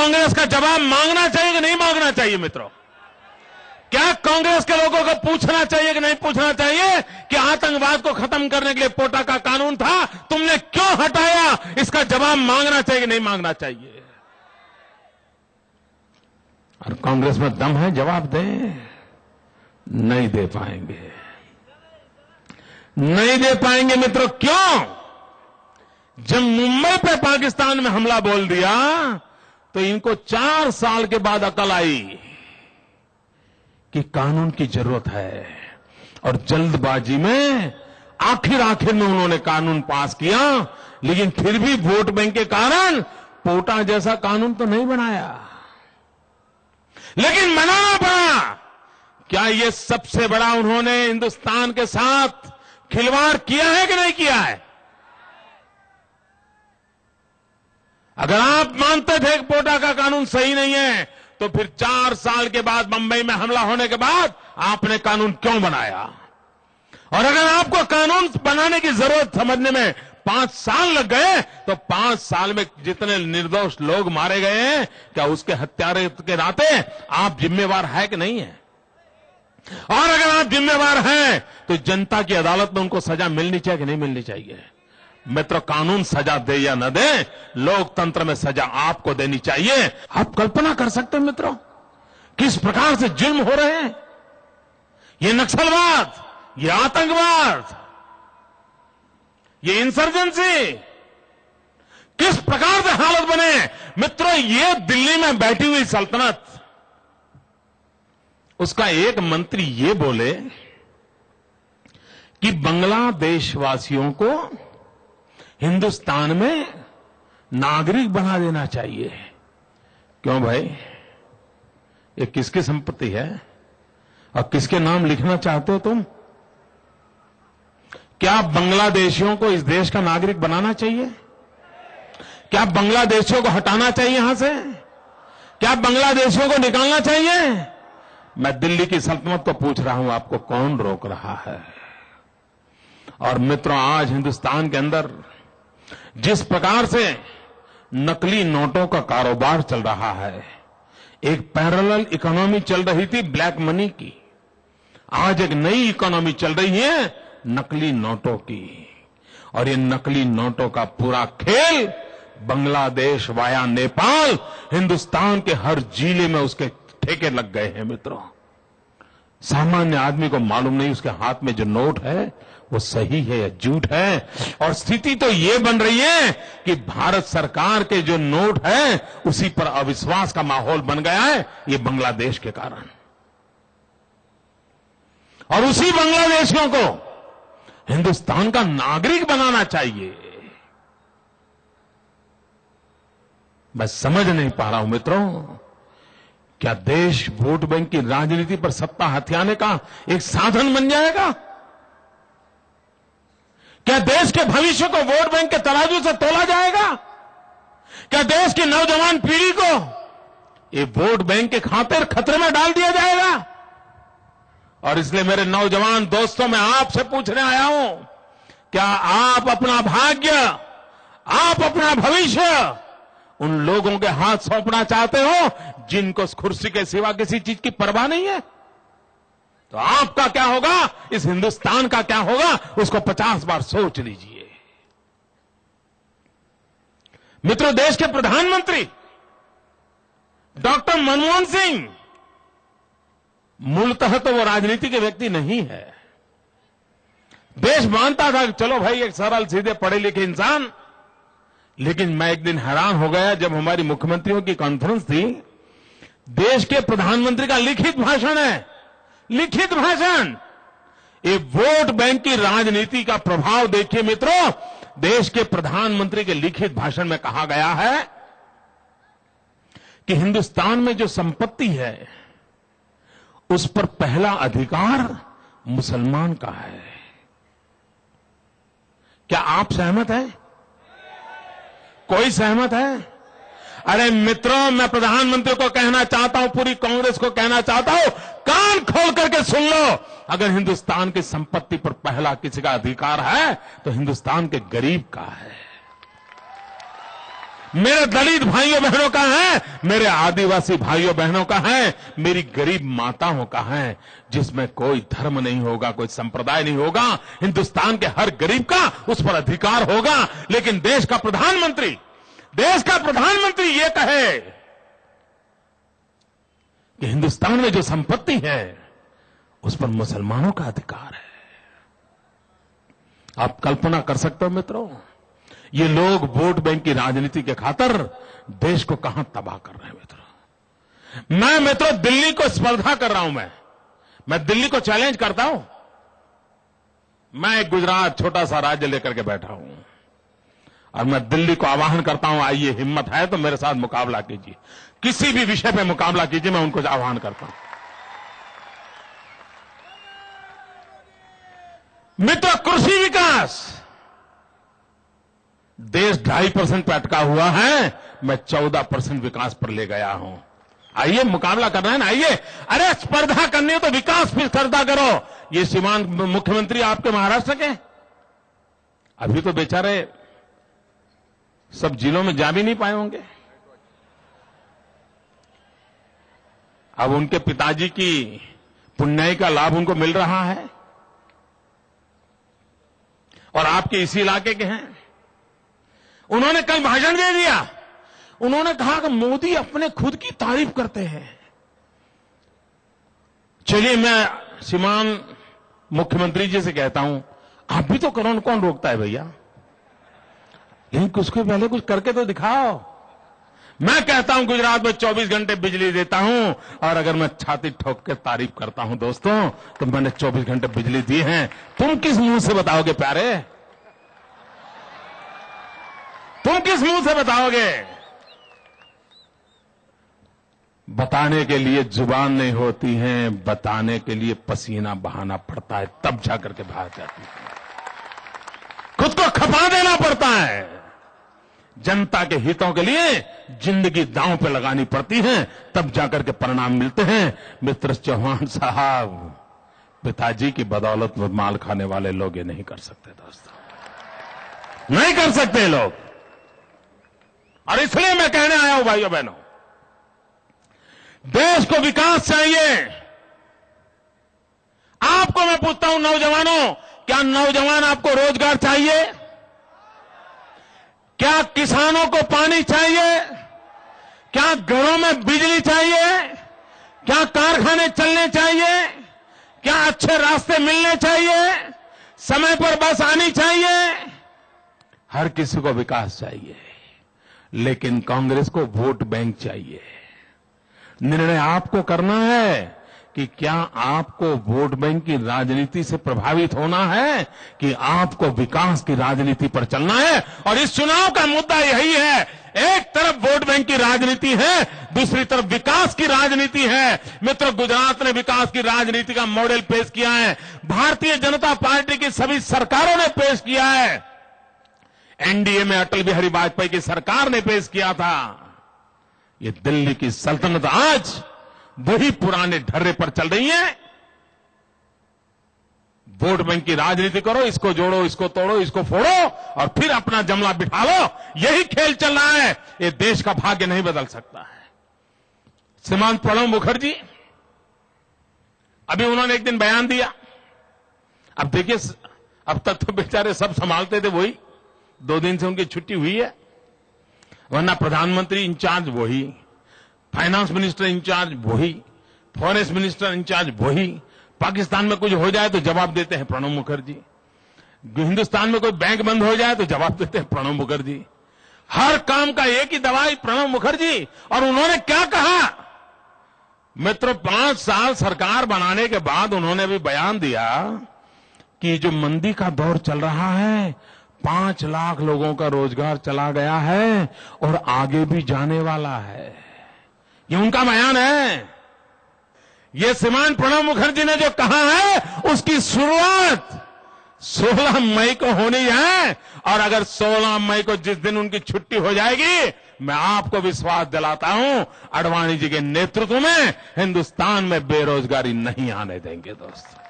कांग्रेस का जवाब मांगना चाहिए कि नहीं मांगना चाहिए मित्रों? क्या कांग्रेस के लोगों को पूछना चाहिए कि नहीं पूछना चाहिए कि आतंकवाद को खत्म करने के लिए पोटा का कानून था, तुमने क्यों हटाया? इसका जवाब मांगना चाहिए कि नहीं मांगना चाहिए? और कांग्रेस में दम है जवाब दें? नहीं दे पाएंगे, नहीं दे पाएंगे मित्रों। क्यों? जब मुंबई पे पाकिस्तान में हमला बोल दिया तो इनको 4 साल के बाद अकल आई कि कानून की जरूरत है, और जल्दबाजी में आखिर में उन्होंने कानून पास किया, लेकिन फिर भी वोट बैंक के कारण पोटा जैसा कानून तो नहीं बनाया, लेकिन बनाना पड़ा। क्या ये सबसे बड़ा उन्होंने हिंदुस्तान के साथ खिलवाड़ किया है कि नहीं किया है? अगर आप मानते थे कि पोटा का कानून सही नहीं है, तो फिर 4 साल के बाद बंबई में हमला होने के बाद आपने कानून क्यों बनाया? और अगर आपको कानून बनाने की जरूरत समझने में 5 साल लग गए, तो 5 साल में जितने निर्दोष लोग मारे गए हैं, क्या उसके हत्यारे के नाते आप जिम्मेवार है कि नहीं है? और अगर आप जिम्मेवार हैं, तो जनता की अदालत में उनको सजा मिलनी चाहिए कि नहीं मिलनी चाहिए? मित्रों, कानून सजा दे या न दे, लोकतंत्र में सजा आपको देनी चाहिए। आप कल्पना कर सकते हैं मित्रों किस प्रकार से जुर्म हो रहे हैं? ये नक्सलवाद, ये आतंकवाद, ये इंसर्जेंसी, किस प्रकार से हालत बने मित्रों। ये दिल्ली में बैठी हुई सल्तनत, उसका एक मंत्री ये बोले कि बांग्लादेशवासियों को हिंदुस्तान में नागरिक बना देना चाहिए। क्यों भाई? ये किसकी संपत्ति है और किसके नाम लिखना चाहते हो तुम? क्या बांग्लादेशियों को इस देश का नागरिक बनाना चाहिए? क्या बांग्लादेशियों को हटाना चाहिए यहां से? क्या बांग्लादेशियों को निकालना चाहिए? मैं दिल्ली की सल्तनत को पूछ रहा हूं, आपको कौन रोक रहा है? और मित्रों, आज हिंदुस्तान के अंदर जिस प्रकार से नकली नोटों का कारोबार चल रहा है, एक पैरेलल इकोनॉमी चल रही थी ब्लैक मनी की, आज एक नई इकोनॉमी चल रही है नकली नोटों की। और ये नकली नोटों का पूरा खेल बांग्लादेश वाया नेपाल, हिंदुस्तान के हर जिले में उसके ठेके लग गए हैं मित्रों। सामान्य आदमी को मालूम नहीं उसके हाथ में जो नोट है वो सही है या झूठ है। और स्थिति तो ये बन रही है कि भारत सरकार के जो नोट है उसी पर अविश्वास का माहौल बन गया है, ये बांग्लादेश के कारण। और उसी बांग्लादेशियों को हिंदुस्तान का नागरिक बनाना चाहिए। मैं समझ नहीं पा रहा हूं मित्रों, क्या देश वोट बैंक की राजनीति पर सत्ता हथियाने का एक साधन बन जाएगा? क्या देश के भविष्य को वोट बैंक के तराजू से तोला जाएगा? क्या देश की नौजवान पीढ़ी को ये वोट बैंक के खातिर खतरे में डाल दिया जाएगा? और इसलिए मेरे नौजवान दोस्तों, मैं आपसे पूछने आया हूं, क्या आप अपना भाग्य, आप अपना भविष्य उन लोगों के हाथ सौंपना चाहते हो जिनको उस कुर्सी के सिवा किसी चीज की परवाह नहीं है? तो आपका क्या होगा, इस हिंदुस्तान का क्या होगा, उसको 50 बार सोच लीजिए। मित्रों, देश के प्रधानमंत्री डॉक्टर मनमोहन सिंह मूलतः तो वो राजनीति के व्यक्ति नहीं है। देश मानता था कि चलो भाई एक सरल सीधे पढ़े लिखे इंसान, लेकिन मैं एक दिन हैरान हो गया जब हमारी मुख्यमंत्रियों की कॉन्फ्रेंस थी। देश के प्रधानमंत्री का लिखित भाषण है, लिखित भाषण। ये वोट बैंक की राजनीति का प्रभाव देखिए मित्रों। देश के प्रधानमंत्री के लिखित भाषण में कहा गया है कि हिंदुस्तान में जो संपत्ति है उस पर पहला अधिकार मुसलमान का है। क्या आप सहमत हैं? कोई सहमत है? अरे मित्रों, मैं प्रधानमंत्री को कहना चाहता हूं, पूरी कांग्रेस को कहना चाहता हूं, कान खोल करके सुन लो। अगर हिंदुस्तान की संपत्ति पर पहला किसी का अधिकार है तो हिंदुस्तान के गरीब का है। मेरे दलित भाइयों बहनों का है, मेरे आदिवासी भाइयों बहनों का है, मेरी गरीब माताओं का है, जिसमें कोई धर्म नहीं होगा, कोई संप्रदाय नहीं होगा। हिंदुस्तान के हर गरीब का उस पर अधिकार होगा। लेकिन देश का प्रधानमंत्री ये कहे कि हिंदुस्तान में जो संपत्ति है उस पर मुसलमानों का अधिकार है। आप कल्पना कर सकते हो मित्रों, ये लोग वोट बैंक की राजनीति के खातिर देश को कहां तबाह कर रहे हैं मित्रों। मैं दिल्ली को स्पर्धा कर रहा हूं। मैं दिल्ली को चैलेंज करता हूं। मैं एक गुजरात छोटा सा राज्य लेकर के बैठा हूं और मैं दिल्ली को आह्वान करता हूं, आइए हिम्मत है तो मेरे साथ मुकाबला कीजिए, किसी भी विषय पे मुकाबला कीजिए। मैं उनको आह्वान करता हूं। मित्रों, कृषि विकास देश 2.5% पे अटका हुआ है, मैं 14% विकास पर ले गया हूं। आइए मुकाबला करना है ना, आइए। अरे स्पर्धा करनी है तो विकास फिर स्पर्धा करो। ये श्रीमान मुख्यमंत्री आपके महाराष्ट्र के अभी तो बेचारे सब जिलों में जा भी नहीं पाए होंगे। अब उनके पिताजी की पुण्याई का लाभ उनको मिल रहा है और आपके इसी इलाके के हैं। उन्होंने कल भाषण दे दिया। उन्होंने कहा कि मोदी अपने खुद की तारीफ करते हैं। चलिए, मैं श्रीमान मुख्यमंत्री जी से कहता हूं, आप भी तो करो, कौन रोकता है भैया, लेकिन उसके पहले कुछ करके तो दिखाओ। मैं कहता हूं गुजरात में 24 घंटे बिजली देता हूं, और अगर मैं छाती ठोक के तारीफ करता हूं दोस्तों, तो मैंने 24 घंटे बिजली दी है। तुम किस मुंह से बताओगे प्यारे? तुम किस मुंह से बताओगे? बताने के लिए जुबान नहीं होती है, बताने के लिए पसीना बहाना पड़ता है, तब जाकर के बाहर जाती है। खुद को खपा देना पड़ता है। जनता के हितों के लिए जिंदगी दांव पे लगानी पड़ती है, तब जाकर के परिणाम मिलते हैं। मित्र चौहान साहब, पिताजी की बदौलत में माल खाने वाले लोग ये नहीं कर सकते दोस्तों, नहीं कर सकते लोग। और इसलिए मैं कहने आया हूं भाइयों बहनों, देश को विकास चाहिए। आपको मैं पूछता हूं नौजवानों, क्या नौजवान आपको रोजगार चाहिए? क्या किसानों को पानी चाहिए? क्या घरों में बिजली चाहिए? क्या कारखाने चलने चाहिए? क्या अच्छे रास्ते मिलने चाहिए? समय पर बस आनी चाहिए? हर किसी को विकास चाहिए, लेकिन कांग्रेस को वोट बैंक चाहिए। निर्णय आपको करना है कि क्या आपको वोट बैंक की राजनीति से प्रभावित होना है कि आपको विकास की राजनीति पर चलना है। और इस चुनाव का मुद्दा यही है, एक तरफ वोट बैंक की राजनीति है, दूसरी तरफ विकास की राजनीति है। मित्रों, गुजरात ने विकास की राजनीति का मॉडल पेश किया है, भारतीय जनता पार्टी की सभी सरकारों ने पेश किया है। एनडीए में अटल बिहारी वाजपेयी की सरकार ने पेश किया था। ये दिल्ली की सल्तनत आज वही पुराने ढर्रे पर चल रही है। वोट बैंक की राजनीति करो, इसको जोड़ो, इसको तोड़ो, इसको फोड़ो और फिर अपना जमला बिठा लो, यही खेल चल रहा है। ये देश का भाग्य नहीं बदल सकता है। श्रीमान प्रणब मुखर्जी, अभी उन्होंने एक दिन बयान दिया। अब देखिए, अब तक तो बेचारे सब संभालते थे वही, 2 दिन से उनकी छुट्टी हुई है, वरना प्रधानमंत्री इंचार्ज वही, फाइनेंस मिनिस्टर इंचार्ज वही, फॉरेस्ट मिनिस्टर इंचार्ज वही। पाकिस्तान में कुछ हो जाए तो जवाब देते हैं प्रणब मुखर्जी। हिंदुस्तान में कोई बैंक बंद हो जाए तो जवाब देते हैं प्रणब मुखर्जी। हर काम का एक ही दवाई प्रणब मुखर्जी। और उन्होंने क्या कहा मित्रों, 5 साल सरकार बनाने के बाद उन्होंने भी बयान दिया कि जो मंदी का दौर चल रहा है, 5 लाख लोगों का रोजगार चला गया है और आगे भी जाने वाला है। ये उनका बयान है। ये श्रीमान प्रणब मुखर्जी ने जो कहा है, उसकी शुरुआत 16 मई को होनी है। और अगर 16 मई को जिस दिन उनकी छुट्टी हो जाएगी, मैं आपको विश्वास दिलाता हूं, आडवाणी जी के नेतृत्व में हिंदुस्तान में बेरोजगारी नहीं आने देंगे दोस्तों।